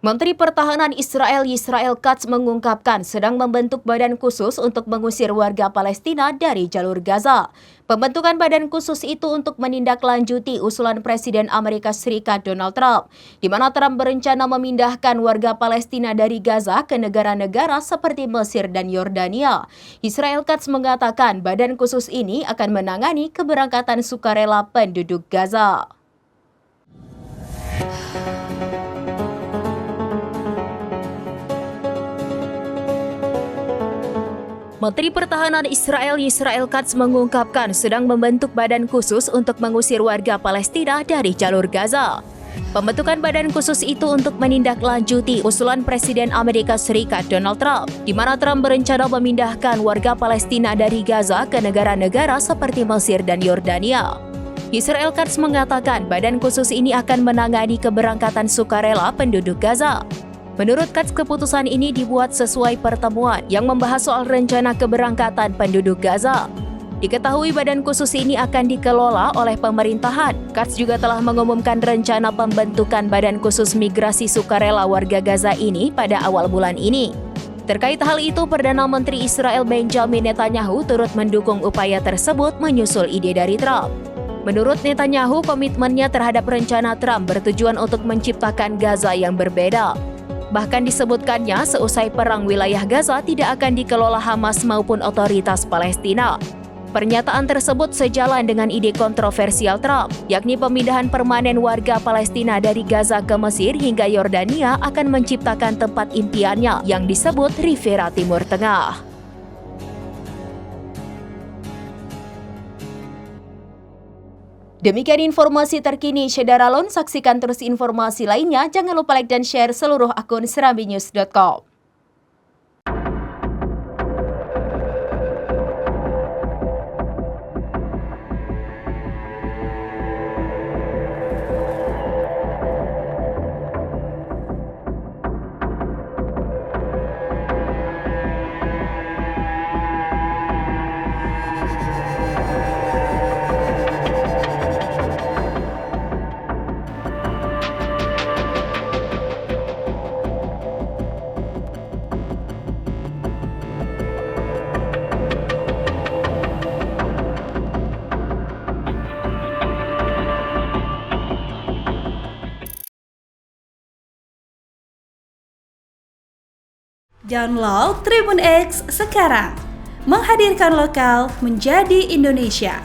Menteri Pertahanan Israel Yisrael Katz mengungkapkan sedang membentuk badan khusus untuk mengusir warga Palestina dari jalur Gaza. Pembentukan badan khusus itu untuk menindaklanjuti usulan Presiden Amerika Serikat Donald Trump, di mana Trump berencana memindahkan warga Palestina dari Gaza ke negara-negara seperti Mesir dan Yordania. Yisrael Katz mengatakan badan khusus ini akan menangani keberangkatan sukarela penduduk Gaza. Menteri Pertahanan Israel Yisrael Katz mengungkapkan sedang membentuk badan khusus untuk mengusir warga Palestina dari jalur Gaza. Pembentukan badan khusus itu untuk menindaklanjuti usulan Presiden Amerika Serikat Donald Trump, di mana Trump berencana memindahkan warga Palestina dari Gaza ke negara-negara seperti Mesir dan Yordania. Yisrael Katz mengatakan badan khusus ini akan menangani keberangkatan sukarela penduduk Gaza. Menurut Katz, keputusan ini dibuat sesuai pertemuan yang membahas soal rencana keberangkatan penduduk Gaza. Diketahui badan khusus ini akan dikelola oleh pemerintahan. Katz juga telah mengumumkan rencana pembentukan badan khusus migrasi sukarela warga Gaza ini pada awal bulan ini. Terkait hal itu, Perdana Menteri Israel Benjamin Netanyahu turut mendukung upaya tersebut menyusul ide dari Trump. Menurut Netanyahu, komitmennya terhadap rencana Trump bertujuan untuk menciptakan Gaza yang berbeda. Bahkan disebutkannya seusai perang wilayah Gaza tidak akan dikelola Hamas maupun otoritas Palestina. Pernyataan tersebut sejalan dengan ide kontroversial Trump, yakni pemindahan permanen warga Palestina dari Gaza ke Mesir hingga Yordania akan menciptakan tempat impiannya yang disebut Riviera Timur Tengah. Demikian informasi terkini Syedara Lon, saksikan terus informasi lainnya, jangan lupa like dan share seluruh akun serambinews.com. Download Tribun X sekarang, menghadirkan lokal menjadi Indonesia.